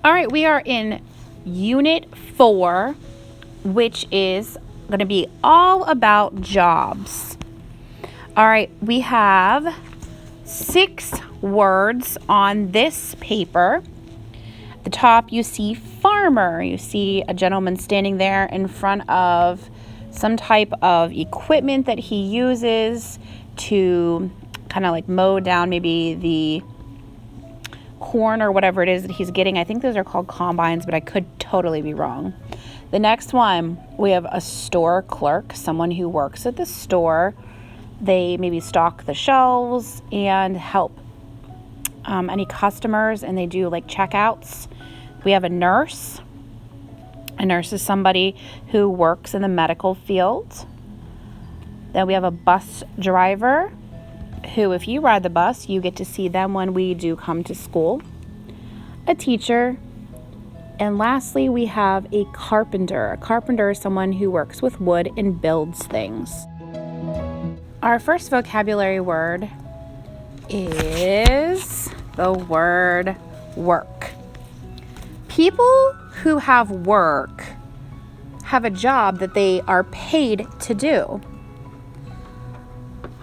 All right, we are in Unit 4, which is going to be all about jobs. All right, we have 6 words on this paper. At the top, you see farmer. You see a gentleman standing there in front of some type of equipment that he uses to kind of like mow down maybe the corn or whatever it is that he's getting. I think those are called combines, but I could totally be wrong. The next one, we have a store clerk, someone who works at the store. They maybe stock the shelves and help any customers, and they do like checkouts. We have a nurse. A nurse is somebody who works in the medical field. Then we have a bus driver, who, if you ride the bus, you get to see them when we do come to school. A teacher. And lastly, we have a carpenter. A carpenter is someone who works with wood and builds things. Our first vocabulary word is the word work. People who have work have a job that they are paid to do.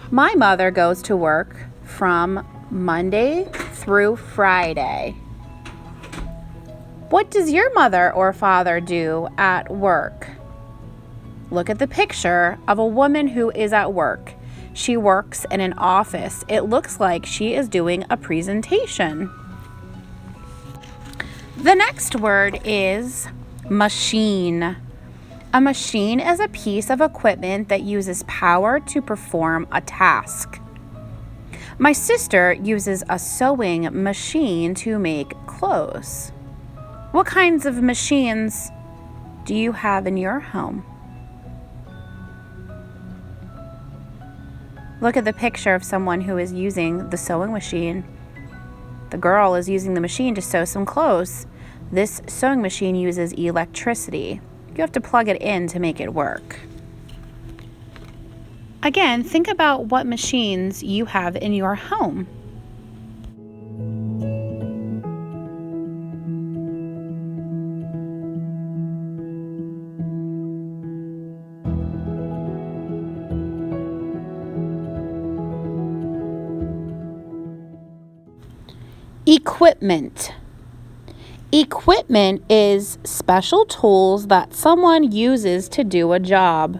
My mother goes to work from Monday through Friday. What does your mother or father do at work? Look at the picture of a woman who is at work. She works in an office. It looks like she is doing a presentation. The next word is machine. A machine is a piece of equipment that uses power to perform a task. My sister uses a sewing machine to make clothes. What kinds of machines do you have in your home? Look at the picture of someone who is using the sewing machine. The girl is using the machine to sew some clothes. This sewing machine uses electricity. You have to plug it in to make it work. Again, think about what machines you have in your home. Equipment. Equipment is special tools that someone uses to do a job.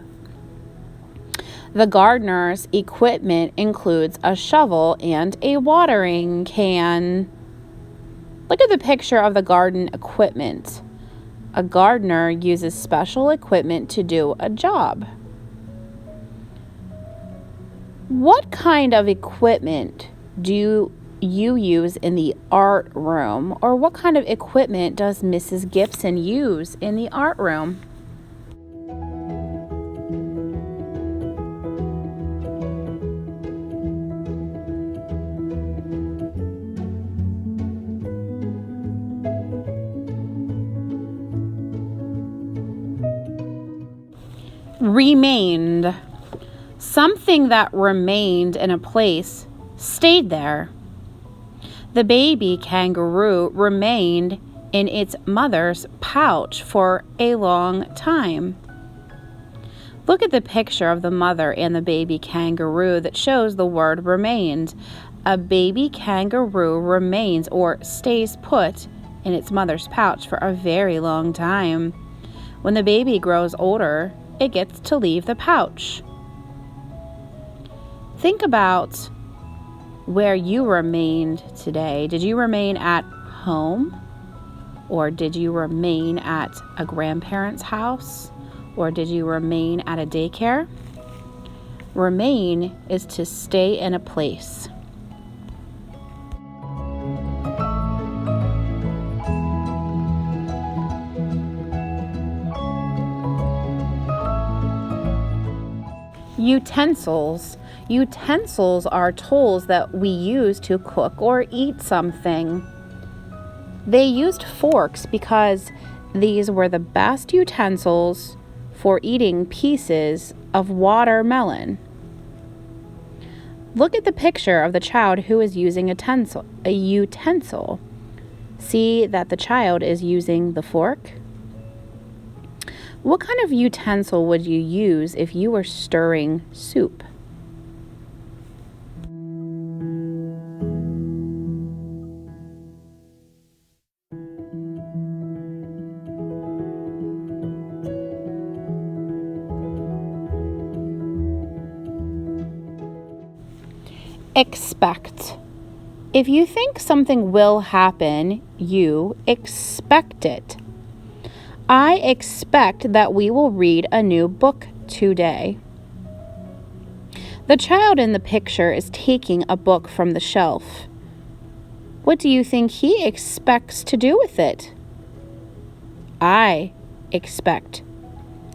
The gardener's equipment includes a shovel and a watering can. Look at the picture of the garden equipment. A gardener uses special equipment to do a job. What kind of equipment do you use in the art room, or what kind of equipment does Mrs. Gibson use in the art room? Remained. Something that remained in a place stayed there. The baby kangaroo remained in its mother's pouch for a long time. Look at the picture of the mother and the baby kangaroo that shows the word remained. A baby kangaroo remains or stays put in its mother's pouch for a very long time. When the baby grows older, it gets to leave the pouch. Think about where you remained today. Did you remain at home? Or did you remain at a grandparent's house? Or did you remain at a daycare? Remain is to stay in a place. Utensils. Utensils are tools that we use to cook or eat something. They used forks because these were the best utensils for eating pieces of watermelon. Look at the picture of the child who is using a utensil. See that the child is using the fork? What kind of utensil would you use if you were stirring soup? Expect. If you think something will happen, you expect it. I expect that we will read a new book today. The child in the picture is taking a book from the shelf. What do you think he expects to do with it? I expect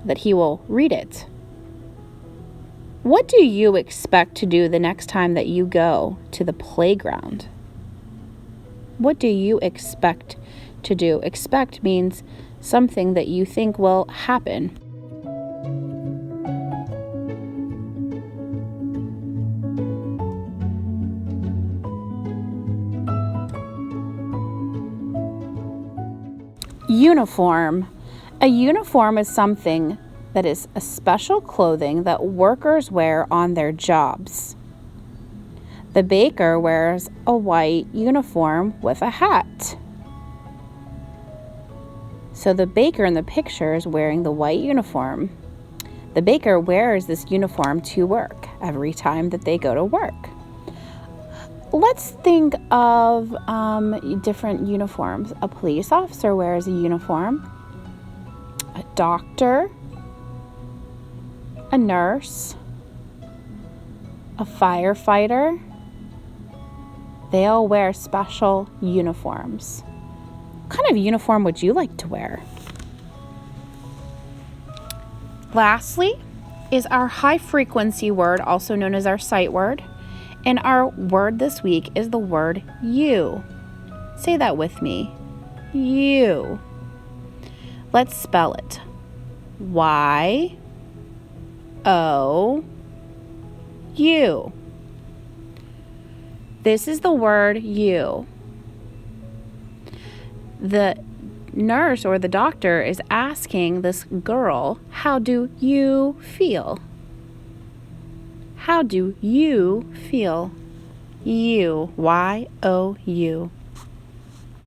that he will read it. What do you expect to do the next time that you go to the playground? What do you expect to do? Expect means something that you think will happen. Uniform. A uniform is something that is a special clothing that workers wear on their jobs. The baker wears a white uniform with a hat. So the baker in the picture is wearing the white uniform. The baker wears this uniform to work every time that they go to work. Let's think of different uniforms. A police officer wears a uniform. A doctor, a nurse, a firefighter. They all wear special uniforms. What kind of uniform would you like to wear? Lastly is our high frequency word, also known as our sight word. And our word this week is the word you. Say that with me. You. Let's spell it. Y-O-U. This is the word you. The nurse or the doctor is asking this girl, how do you feel? How do you feel? You. Y-O-U.